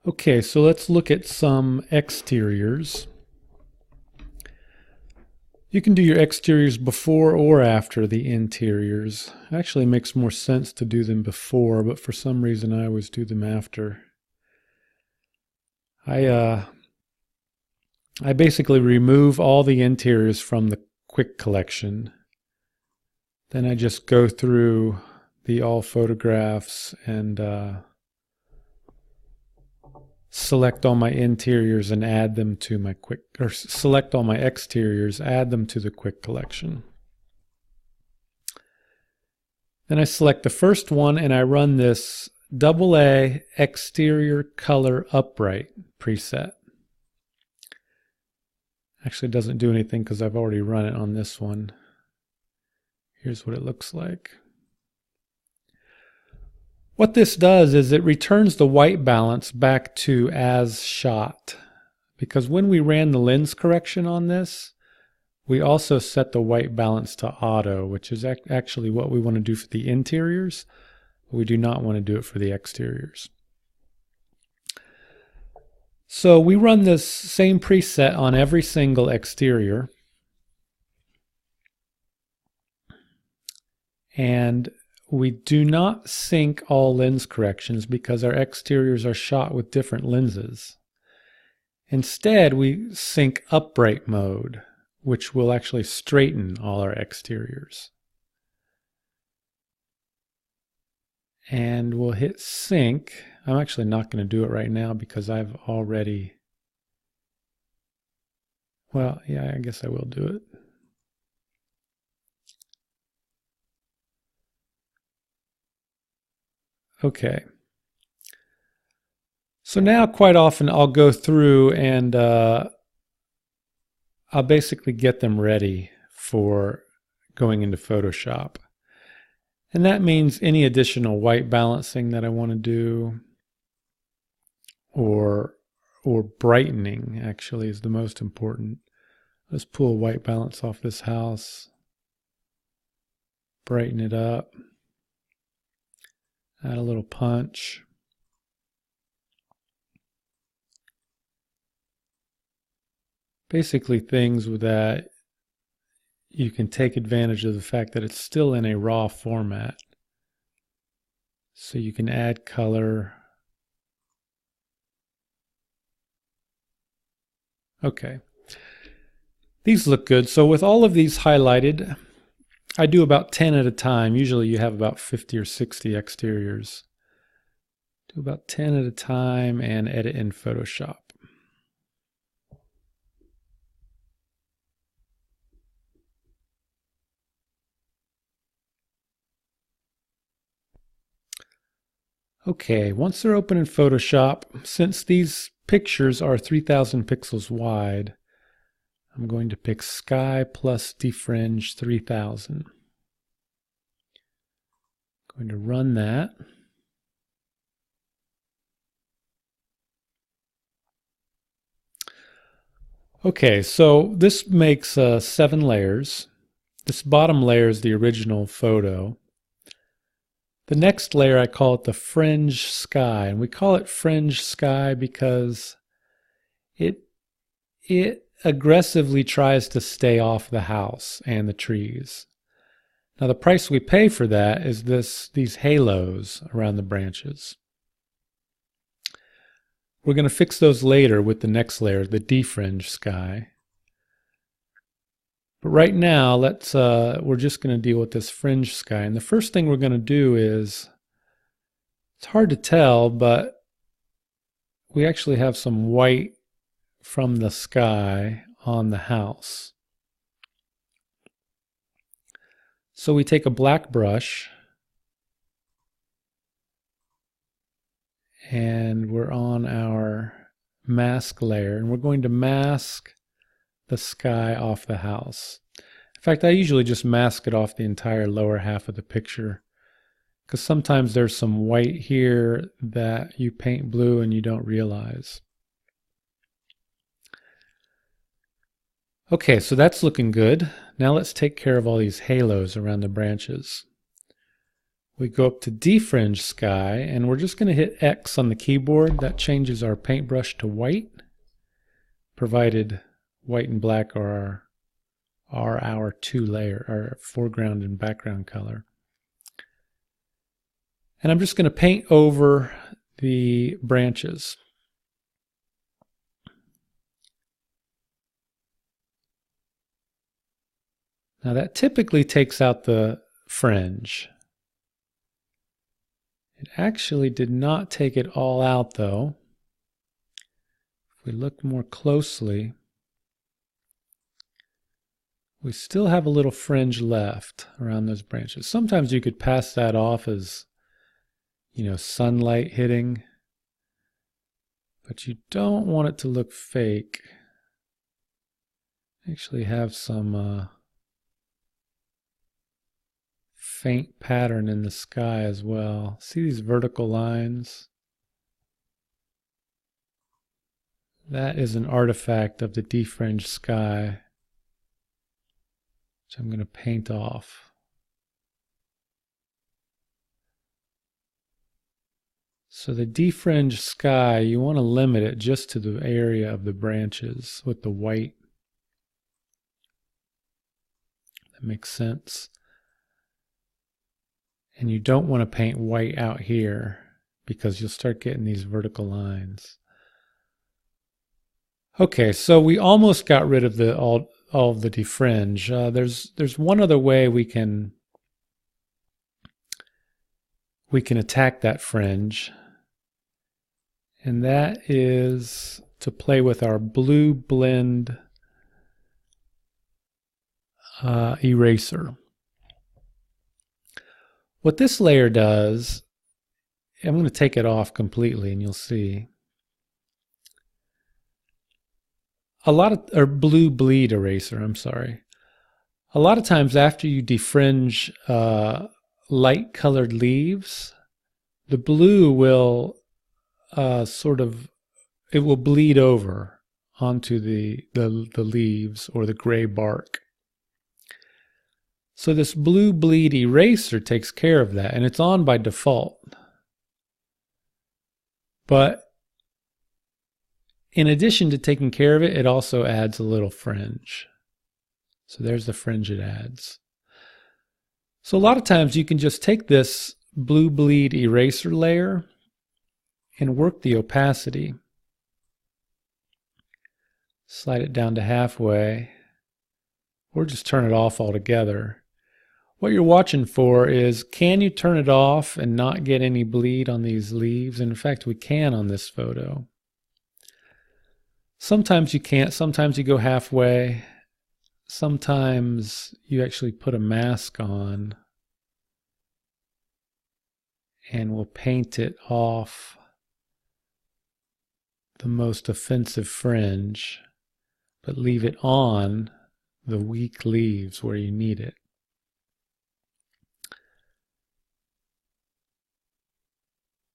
Okay, so let's look at some exteriors. You can do your exteriors before or after the interiors. Actually, it makes more sense to do them before, but for some reason I always do them after. I basically remove all the interiors from the quick collection. Then I just go through the all photographs and select all my interiors and add them to my quick, or select all my exteriors, add them to the quick collection. Then I select the first one and I run this AA exterior color upright preset. Actually, it doesn't do anything because I've already run it on this one. Here's what it looks like. What this does is it returns the white balance back to as shot. Because when we ran the lens correction on this, we also set the white balance to auto, which is actually what we want to do for the interiors. But we do not want to do it for the exteriors. So we run this same preset on every single exterior. And we do not sync all lens corrections because our exteriors are shot with different lenses. Instead, we sync upright mode, which will actually straighten all our exteriors. And we'll hit sync. I'm actually not going to do it right now because I've already, well, yeah, I guess I will do it. Okay. So now quite often I'll go through and I'll basically get them ready for going into Photoshop. And that means any additional white balancing that I want to do, or brightening actually is the most important. Let's pull white balance off this house, brighten it up, add a little punch. Basically things that you can take advantage of the fact that it's still in a raw format. So you can add color. Okay. These look good. So with all of these highlighted, I do about 10 at a time. Usually you have about 50 or 60 exteriors. Do about 10 at a time and edit in Photoshop. Okay, once they're open in Photoshop, since these pictures are 3000 pixels wide, I'm going to pick Sky plus Defringe 3000. Going to run that. Okay, so this makes 7 layers. This bottom layer is the original photo. The next layer, I call it the fringe sky, and we call it fringe sky because it aggressively tries to stay off the house and the trees. Now the price we pay for that is these halos around the branches. We're going to fix those later with the next layer, the defringe sky. But right now, we're just going to deal with this fringe sky. And the first thing we're going to do is, it's hard to tell, but we actually have some white from the sky on the house. So we take a black brush and we're on our mask layer, and we're going to mask the sky off the house. In fact, I usually just mask it off the entire lower half of the picture because sometimes there's some white here that you paint blue and you don't realize. Okay, so that's looking good. Now let's take care of all these halos around the branches. we go up to defringe sky, and we're just going to hit X on the keyboard. That changes our paintbrush to white, provided white and black are our two layer, our foreground and background color. And I'm just going to paint over the branches. Now that typically takes out the fringe. It actually did not take it all out though. If we look more closely, we still have a little fringe left around those branches. Sometimes you could pass that off as, sunlight hitting, but you don't want it to look fake. Actually have some faint pattern in the sky as well. See these vertical lines? That is an artifact of the defringed sky, which I'm going to paint off. So the defringed sky, you want to limit it just to the area of the branches with the white. That makes sense. And you don't want to paint white out here because you'll start getting these vertical lines. Okay, so we almost got rid of all of the defringe. There's one other way we can attack that fringe, and that is to play with our blue blend eraser. What this layer does, I'm going to take it off completely and you'll see. Blue bleed eraser, I'm sorry. A lot of times after you defringe light colored leaves, the blue will it will bleed over onto the leaves or the gray bark. So this blue bleed eraser takes care of that, and it's on by default. But in addition to taking care of it, it also adds a little fringe. So there's the fringe it adds. So a lot of times you can just take this blue bleed eraser layer and work the opacity. Slide it down to halfway, or just turn it off altogether. What you're watching for is, can you turn it off and not get any bleed on these leaves? And in fact, we can on this photo. Sometimes you can't, sometimes you go halfway, sometimes you actually put a mask on and we'll paint it off the most offensive fringe, but leave it on the weak leaves where you need it.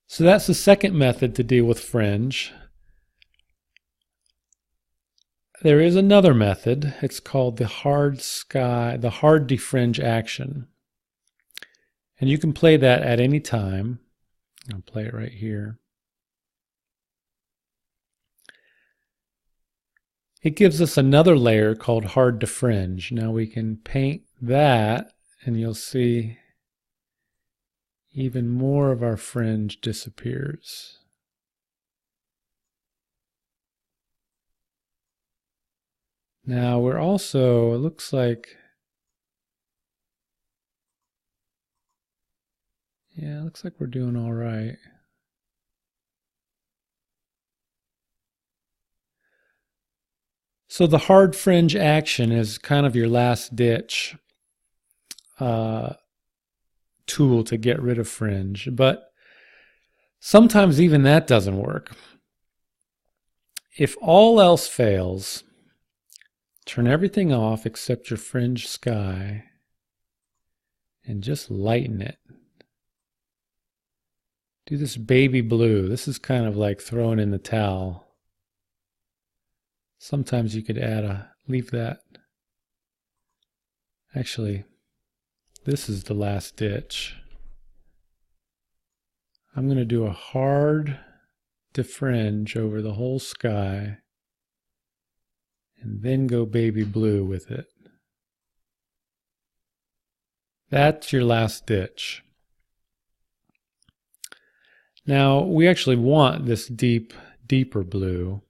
So that's the second method to deal with fringe. There is another method. It's called the hard defringe action. And you can play that at any time. I'll play it right here. It gives us another layer called hard defringe. Now we can paint that and you'll see even more of our fringe disappears. Now we're also, it looks like, yeah, it looks like we're doing all right. So the hard fringe action is kind of your last ditch tool to get rid of fringe, but sometimes even that doesn't work. If all else fails, turn everything off except your fringe sky and just lighten it. Do this baby blue. This is kind of like throwing in the towel. Sometimes you could leave that. Actually, this is the last ditch. I'm going to do a hard defringe over the whole sky and then go baby blue with it. That's your last ditch. Now, we actually want this deeper blue,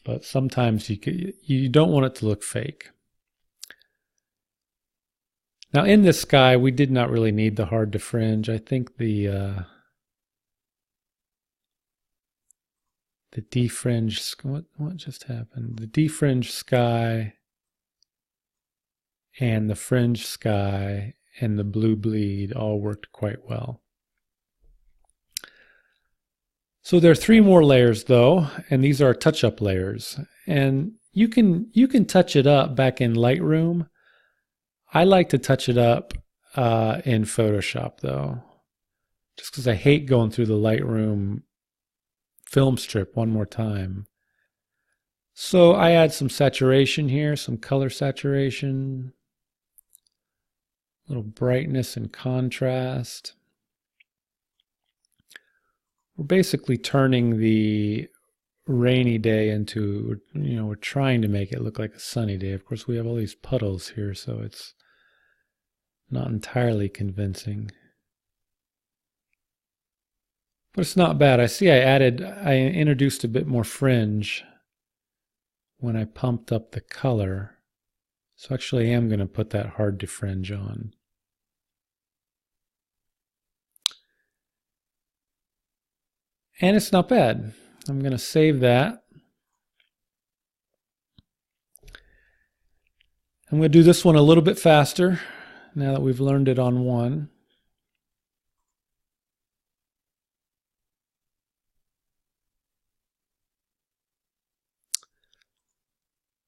but sometimes you don't want it to look fake. Now, in this sky, we did not really need the hard defringe. I think the defringe, what just happened? The defringe sky and the fringe sky and the blue bleed all worked quite well. So there are 3 more layers though, and these are touch-up layers. And you can touch it up back in Lightroom. I like to touch it up in Photoshop though, just because I hate going through the Lightroom film strip one more time. So I add some saturation here, some color saturation, a little brightness and contrast. We're basically turning the rainy day into, we're trying to make it look like a sunny day. Of course, we have all these puddles here, so it's not entirely convincing. But it's not bad. I see I introduced a bit more fringe when I pumped up the color. So actually I am going to put that hard defringe on. And it's not bad. I'm going to save that. I'm going to do this one a little bit faster now that we've learned it on one.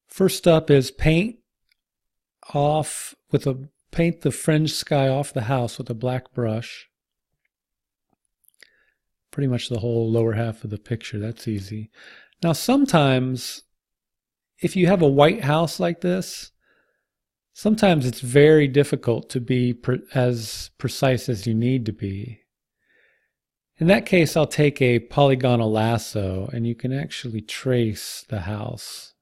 First up is paint the fringe sky off the house with a black brush. Pretty much the whole lower half of the picture. That's easy. Now sometimes if you have a white house like this, sometimes it's very difficult to be as precise as you need to be. In that case, I'll take a polygonal lasso and you can actually trace the house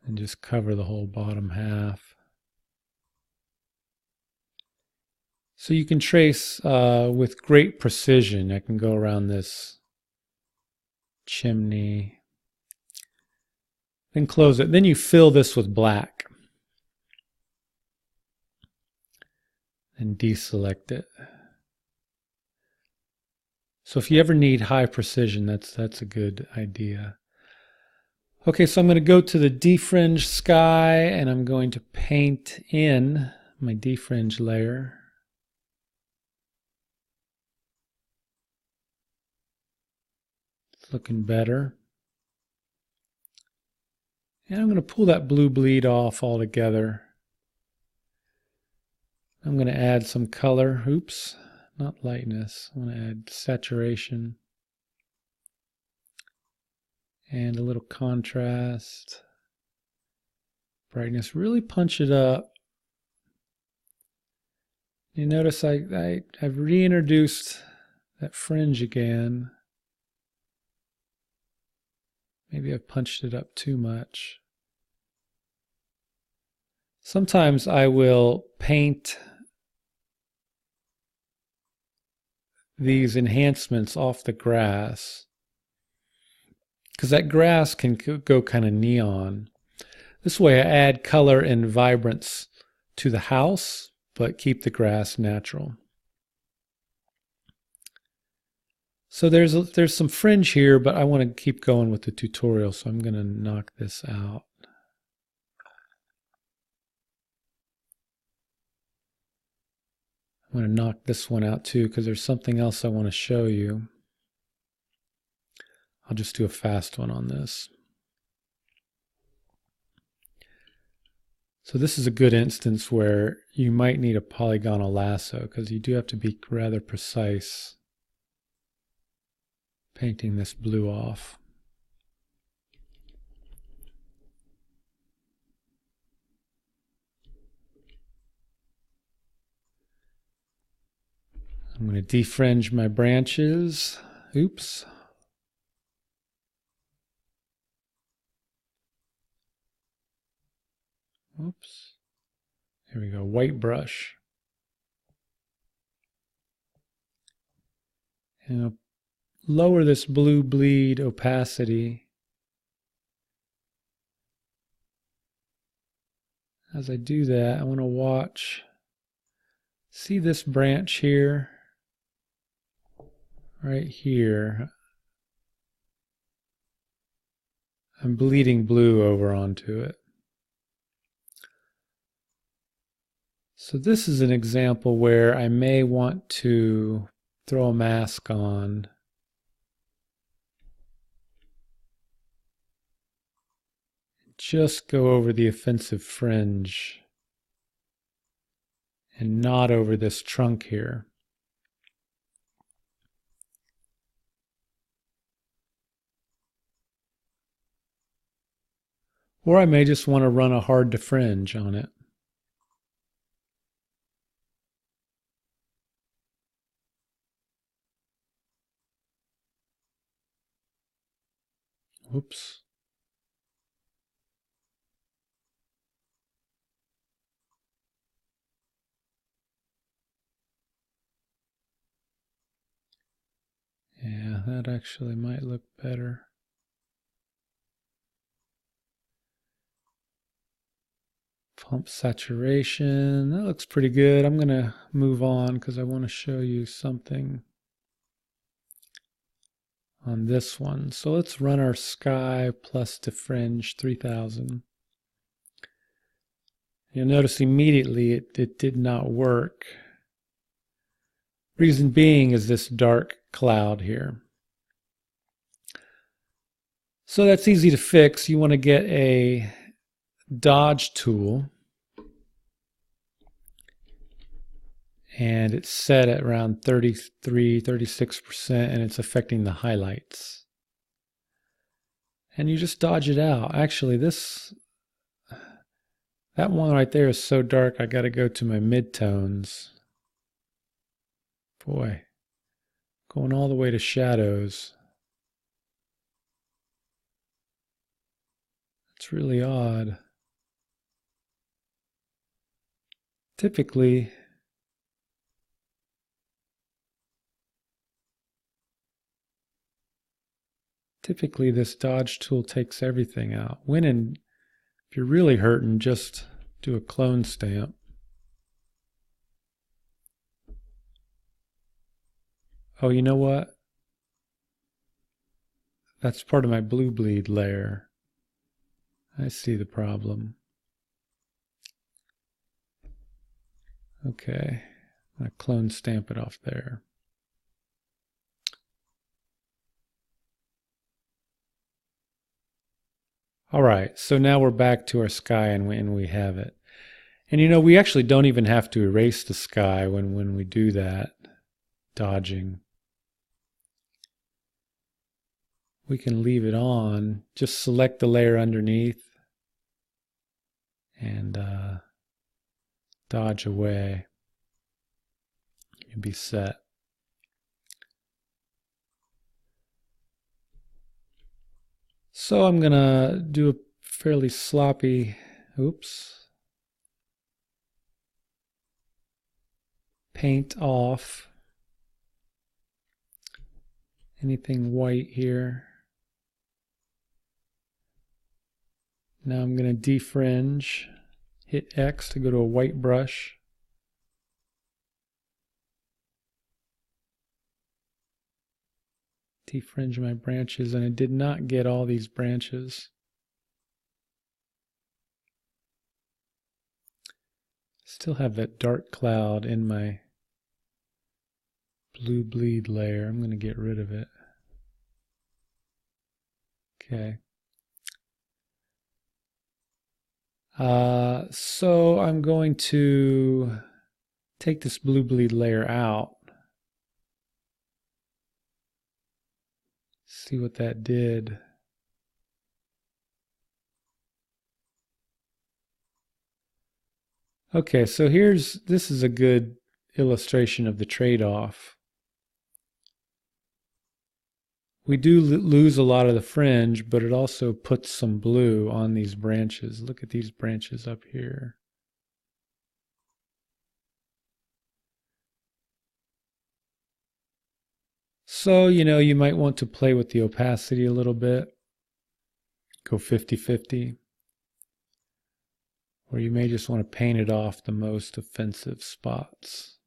and just cover the whole bottom half. So you can trace with great precision. I can go around this chimney, then close it. Then you fill this with black and deselect it. So if you ever need high precision, that's a good idea. Okay, so I'm going to go to the defringe sky and I'm going to paint in my defringe layer. It's looking better. And I'm going to pull that blue bleed off altogether. I'm going to add some color. Oops, not lightness. I'm going to add saturation and a little contrast. Brightness, really punch it up. You notice I've reintroduced that fringe again. Maybe I've punched it up too much. Sometimes I will paint these enhancements off the grass because that grass can go kind of neon. This way I add color and vibrance to the house, but keep the grass natural. So there's some fringe here, but I want to keep going with the tutorial, so I'm going to knock this out. I'm going to knock this one out too because there's something else I want to show you. I'll just do a fast one on this. So this is a good instance where you might need a polygonal lasso because you do have to be rather precise painting this blue off. I'm going to defringe my branches. Oops. Oops. Here we go, white brush. And I'll lower this blue bleed opacity. As I do that, I want to watch. See this branch here? Right here. I'm bleeding blue over onto it. So this is an example where I may want to throw a mask on. Just go over the offensive fringe and not over this trunk here. Or I may just want to run a hard to fringe on it. Whoops. Yeah, that actually might look better. Pump saturation, that looks pretty good. I'm going to move on because I want to show you something on this one. So let's run our sky plus to fringe 3000. You'll notice immediately it did not work. Reason being is this dark cloud here. So that's easy to fix. You want to get a dodge tool, and it's set at around 33-36%, and it's affecting the highlights. And you just dodge it out. Actually, that one right there is so dark I got to go to my midtones. Boy, going all the way to shadows. It's really odd. Typically, this dodge tool takes everything out. If you're really hurting, just do a clone stamp. Oh, you know what? That's part of my blue bleed layer. I see the problem. Okay, I'm gonna clone stamp it off there. All right, so now we're back to our sky and we have it. And you know, we actually don't even have to erase the sky when we do that dodging. We can leave it on, just select the layer underneath and dodge away. You'll be set. So I'm gonna do a fairly sloppy, paint off anything white here. Now I'm going to defringe, hit X to go to a white brush. Defringe my branches, and I did not get all these branches. Still have that dark cloud in my blue bleed layer. I'm going to get rid of it. Okay. So I'm going to take this blue bleed layer out. See what that did. Okay, so this is a good illustration of the trade-off. we do lose a lot of the fringe, but it also puts some blue on these branches. Look at these branches up here. So, you might want to play with the opacity a little bit. Go 50-50. Or you may just want to paint it off the most offensive spots.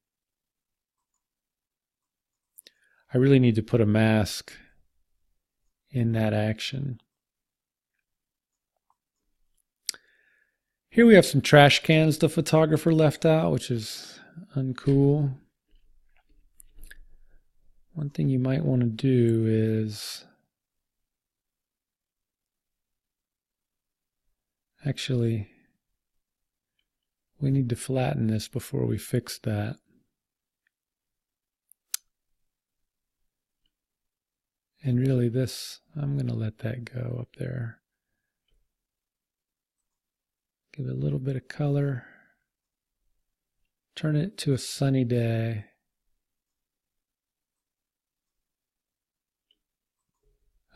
I really need to put a mask in that action. Here we have some trash cans the photographer left out, which is uncool. One thing you might want to do is actually, we need to flatten this before we fix that. And really this, I'm going to let that go up there. Give it a little bit of color. Turn it to a sunny day.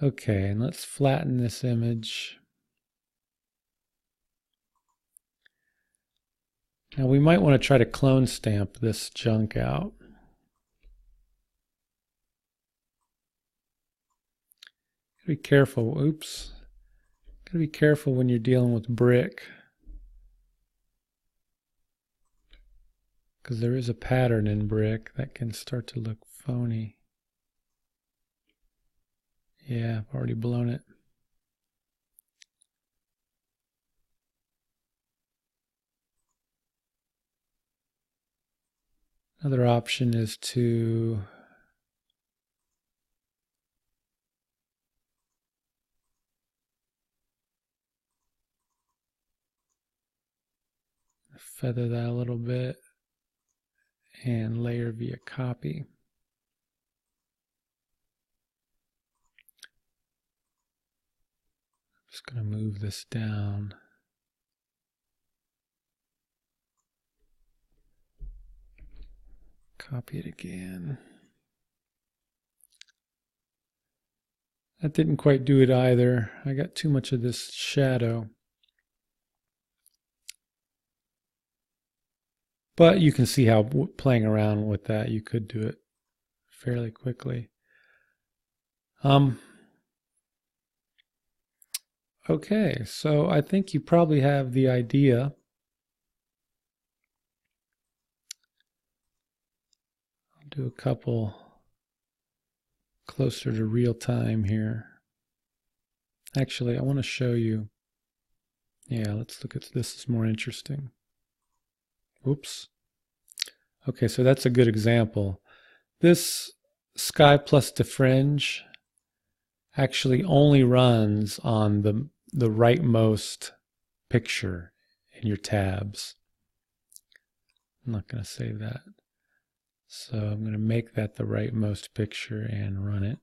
Okay, and let's flatten this image. Now we might want to try to clone stamp this junk out. Be careful, oops. Gotta be careful when you're dealing with brick, because there is a pattern in brick that can start to look phony. Yeah, I've already blown it. Another option is to feather that a little bit and layer via copy. I'm just going to move this down. Copy it again. That didn't quite do it either. I got too much of this shadow. But you can see how playing around with that, you could do it fairly quickly. Okay, so I think you probably have the idea. I'll do a couple closer to real time here. Actually, I want to show you. Yeah, let's look at this. Is more interesting. Oops. Okay, so that's a good example. This sky plus defringe actually only runs on the rightmost picture in your tabs. I'm not going to save that. So I'm going to make that the rightmost picture and run it.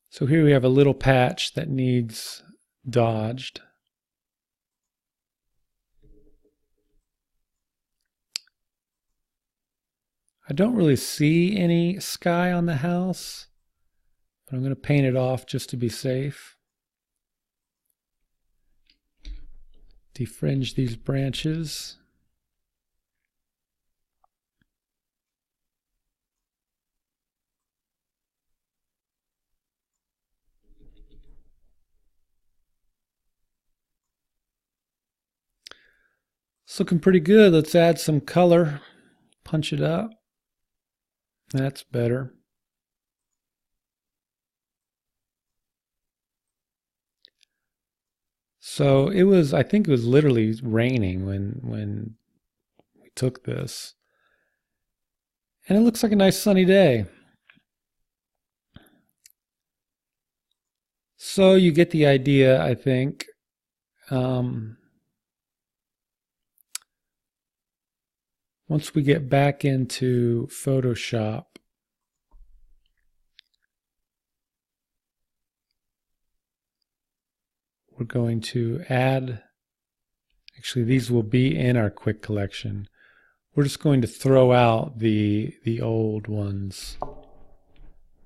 So here we have a little patch that needs dodged. I don't really see any sky on the house, but I'm going to paint it off just to be safe. Defringe these branches. It's looking pretty good. Let's add some color. Punch it up. That's better. So it was, I think it was literally raining when we took this. And it looks like a nice sunny day. So you get the idea, I think. Once we get back into Photoshop, we're going to add, actually these will be in our quick collection. we're just going to throw out the old ones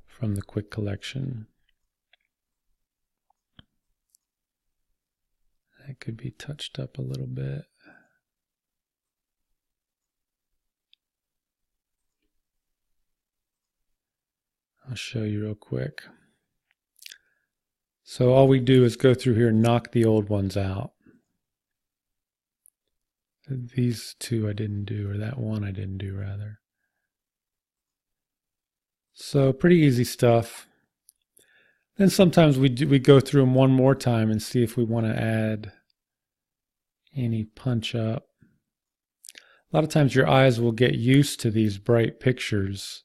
from the quick collection. That could be touched up a little bit. I'll show you real quick. So all we do is go through here and knock the old ones out. These two I didn't do, or that one I didn't do rather. So pretty easy stuff. Then sometimes we go through them one more time and see if we want to add any punch up. A lot of times your eyes will get used to these bright pictures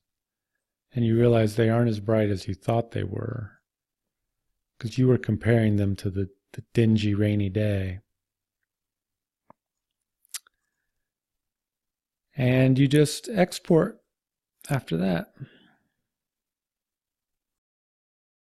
and you realize they aren't as bright as you thought they were because you were comparing them to the dingy rainy day. And you just export after that.